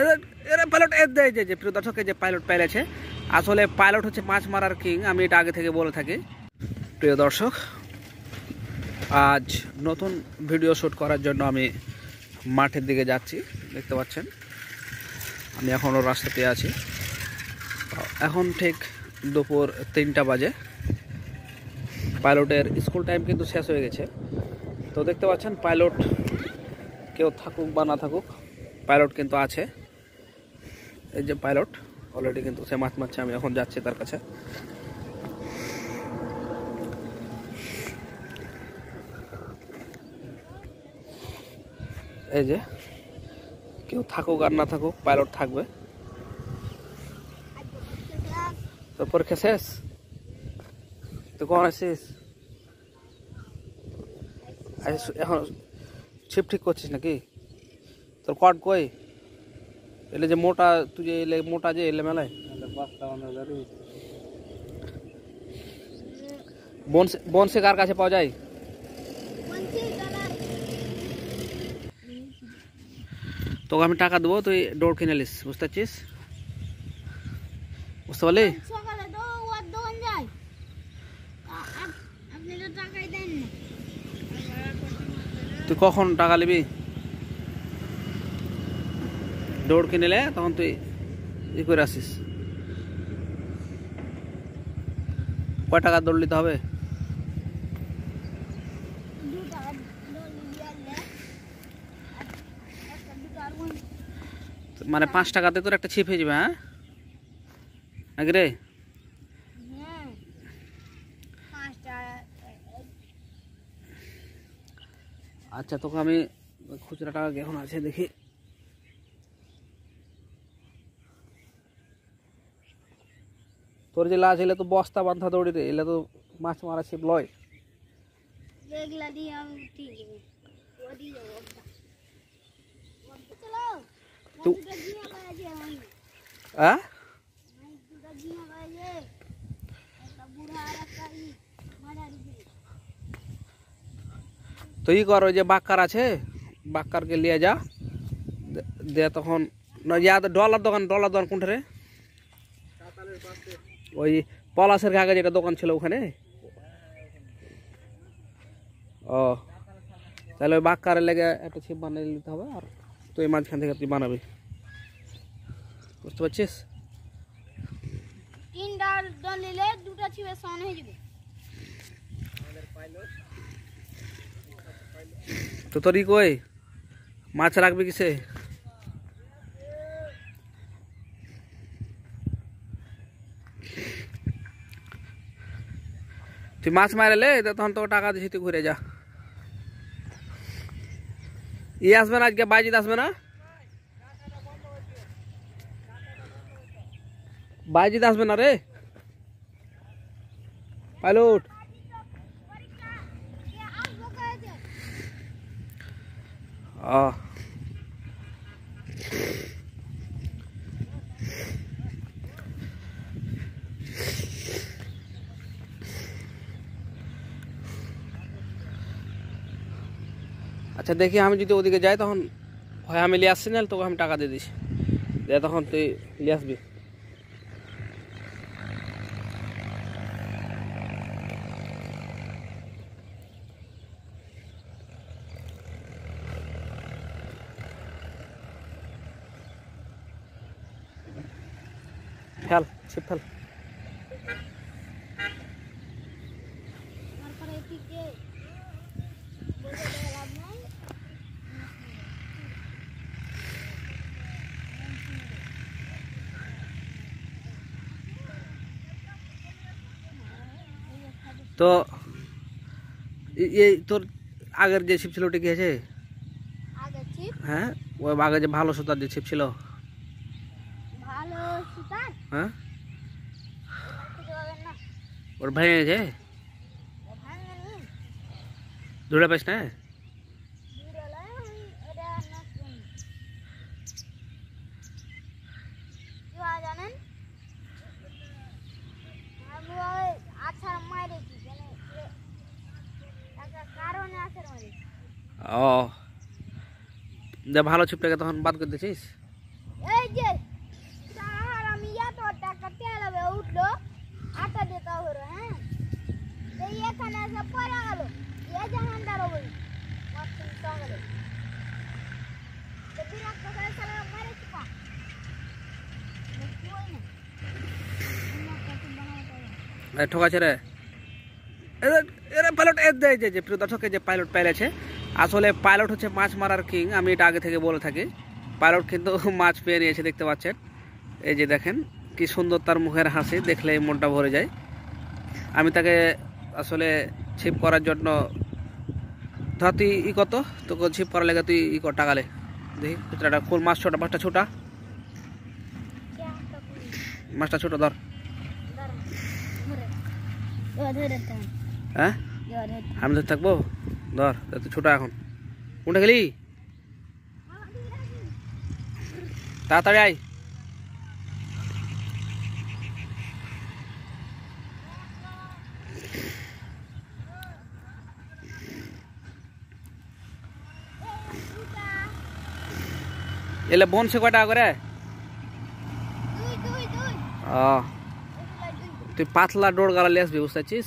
এরা পাইলট যে প্রিয় দর্শক, যে পাইলট পেলেছে, আসলে পাইলট হচ্ছে মাছ মারার কিং, আমি এটা আগে থেকে বলে থাকি। প্রিয় দর্শক, আজ নতুন ভিডিও শ্যুট করার জন্য আমি মাঠের দিকে যাচ্ছি। দেখতে পাচ্ছেন আমি এখনও রাস্তাতে আছি। এখন ঠিক দুপুর 3টা বাজে। পাইলটের স্কুল টাইম কিন্তু শেষ হয়ে গেছে। তো দেখতে পাচ্ছেন পাইলট কেউ থাকুক বা না থাকুক, পাইলট কিন্তু আছে। এই যে পাইলট অলরেডি কিন্তু সে মাছ মারছে, আমি এখন যাচ্ছি তার কাছে। এই যে কেউ থাকুক আর না থাকুক, পাইলট থাকবে। তোর পরীক্ষা শেষ? তুই কখন আসছিস? এখন শিফট ঠিক করছিস নাকি? তোর কট কই? এলে যে মোটা, তুই যে এলে মোটা, যে এলে মেলায় বোন সে কার কাছে পাওয়া যায়? তোকে আমি টাকা দেবো, তুই ডোর কিনে নিস, বুঝতে পারছিস? বুঝতে পারলি? তুই কখন টাকা নিবি? ডোর কিনে নে, তখন তুই ই করে আসিস। কয় টাকা দৌড় নিতে হবে? মানে 5 টাকাতে তোর একটা ছিপ হয়ে যাবে। হ্যাঁ নাকি রে? আচ্ছা, তোকে আমি খুচরা টাকা এখন আছে দেখি। তোর যে লাজ, এলে তো বস্তা বান্ধা দৌড়ি রে, এলে তো মাছ মারা ছিপ লয়। তো ই কর, ওই যে বাক্কার আছে, বাক্কারকে নিয়ে যা দে, তখন ডলার দোকান কোনটা রে? ওই পলাশের আগে যেটা দোকান ছিল ওখানে। ও তাহলে ওই বাক্কারের লেগে একটা ছিপ বানিয়ে নিতে হবে, আর তুই মাঝখান থেকে তুই বানাবি, বুঝতে পারছিস? তো তোর ই কই, মাছ রাখবি কিসে? তুই মাছ মারলে তখন তো টাকা দিছি, তুই ঘুরে যা। ই আসবে না আজকে? বাইজিৎ আসবে না? বাইজিৎ আসবে না রে পাইলট? আচ্ছা দেখি, আমি যদি ওদিকে যাই তখন হয় আমি নিয়ে আসছি, না তোকে আমি টাকা দিয়ে দিস, দিয়ে তখন তুই নিয়ে আসবি। ফেল ছিপ ফেল। তো এই তোর আগের যে ছিপ ছিল ওটা কি আছে? হ্যাঁ, ওই আগে যে ভালো সুতার যে ছিপ ছিল। হ্যাঁ, ওর ভেঙে গেছে, ধরে পাইস না? ও, যে ভালো ছিপটাকে তখন বাদ করে দিয়েছিস? এই যে আর আমি এত টাকা তেলাবে উঠলো আটা দিতে হবে হ্যাঁ এই এখানে এসে পড়ে গেল এই জাহানদার ওই মাত্র সঙ্গে তো বিরাট করে সালা মারে চিপা ঠকাছে রে এরা পাইলট যে প্রিয় দর্শক যে পাইলট পেলেছে আসলে পাইলট হচ্ছে মাছ মারার কিং আমি এটা আগে থেকে বলে থাকি পাইলট কিন্তু মাছ পেয়ে নিয়েছে দেখতে পাচ্ছেন এই যে দেখেন কি সুন্দর তার মুখের হাসি দেখলে মনটা ভরে যায় আমি তাকে আসলে ছিপ করার জন্য ধর তুই ই কত তোকে ছিপ করার লেগে তুই ই কর টাকালে দেখি একটা কোন মাছ ছোটা মাছটা ছোটা মাছটা ছোট ধর হ্যাঁ আমি ধর থাকবো ধর তুই ছোট এখন কোনটা গেলি তাড়াতাড়ি আয় এলে বোন সে কয় টাকা করে তুই পাতলা ডোর গালা লিয়ে আসবি বুঝতে পারছিস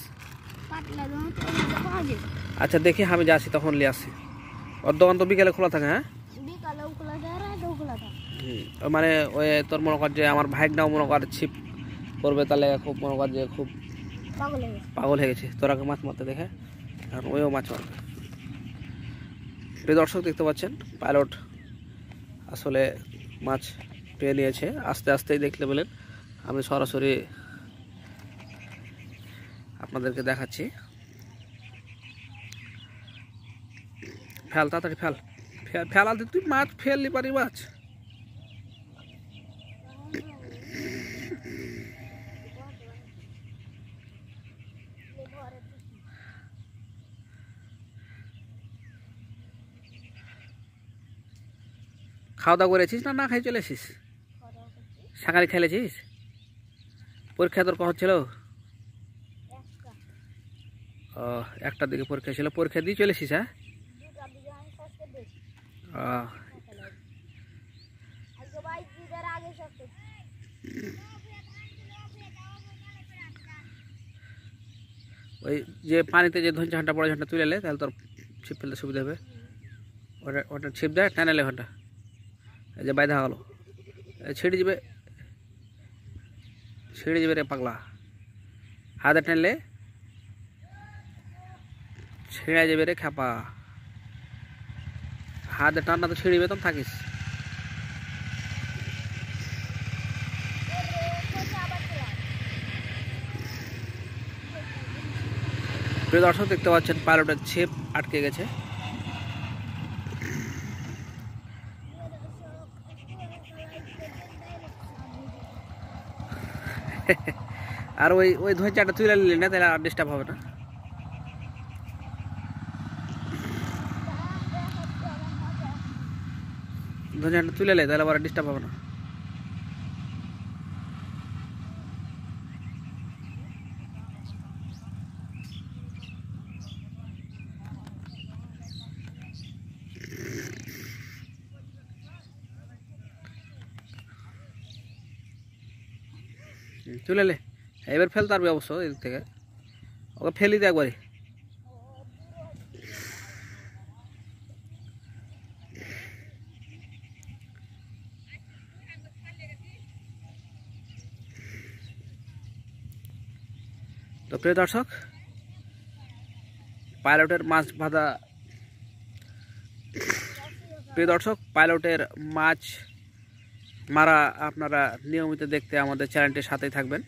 আচ্ছা দেখি আমি যাচ্ছি তখন লিয়ে আসছি ওর দোকান তো বিকেলে খোলা থাকে হ্যাঁ মানে ওই তোর মনে কর যে আমার ভাইকটাও মনে কর ছিপ করবে তাহলে খুব মনে কর যে খুব পাগল হয়ে গেছে তোরাকে মাছ মারতে দেখে এখন ওইও মাছ মারবে প্রিয় দর্শক দেখতে পাচ্ছেন পাইলট আসলে মাছ পেয়ে নিয়েছে আস্তে আস্তেই দেখলে বলেন আমি সরাসরি আপনাদেরকে দেখাচ্ছি ফেল তাড়াতাড়ি ফেল ফেলাতে তুই মাছ ফেললি পারি মাছ খাওয়া দাওয়া করেছিস না না খাই চলে এসিস সাকারি খেলেছিস পরীক্ষা তোর কখন ছিল ও একটার দিকে পরীক্ষা ছিল পরীক্ষা দিয়ে চলে এসিস হ্যাঁ ওই যে পানিতে যে ধন ঝাঁটা বড় ঝাঁটা তুলে এলে তাহলে তোর ছিপ ফেলতে সুবিধা হবে ওটা ওটা ছিপ দেয় টানালে ঘন্টা এই যে বাইধা গেল ছিঁড়ে যাবে রে পাগলা হাতে টানলে ছিঁড়ে যাবে রে খাপা হাতে টান্না তো ছিঁড়িবে তখন থাকিস প্রিয় দর্শক দেখতে পাচ্ছেন পাইলটের ছিপ আটকে গেছে আর ওই ওই ধৈর্যটা তুলে নিলি না তাহলে আর ডিস্টার্ব হবে না ধৈর্যটা তুলে নে তাহলে আবার ডিস্টার্ব হবে না তুলে নে এবার ফেলতে পারবি অবশ্য এদিক থেকে ওকে ফেলি দে একবারে তো প্রিয় দর্শক পাইলটের মাছ বাঁধা প্রিয় দর্শক পাইলটের মাছ মারা আপনারা নিয়মিত দেখতে আমাদের চ্যানেলটির সাথেই থাকবেন।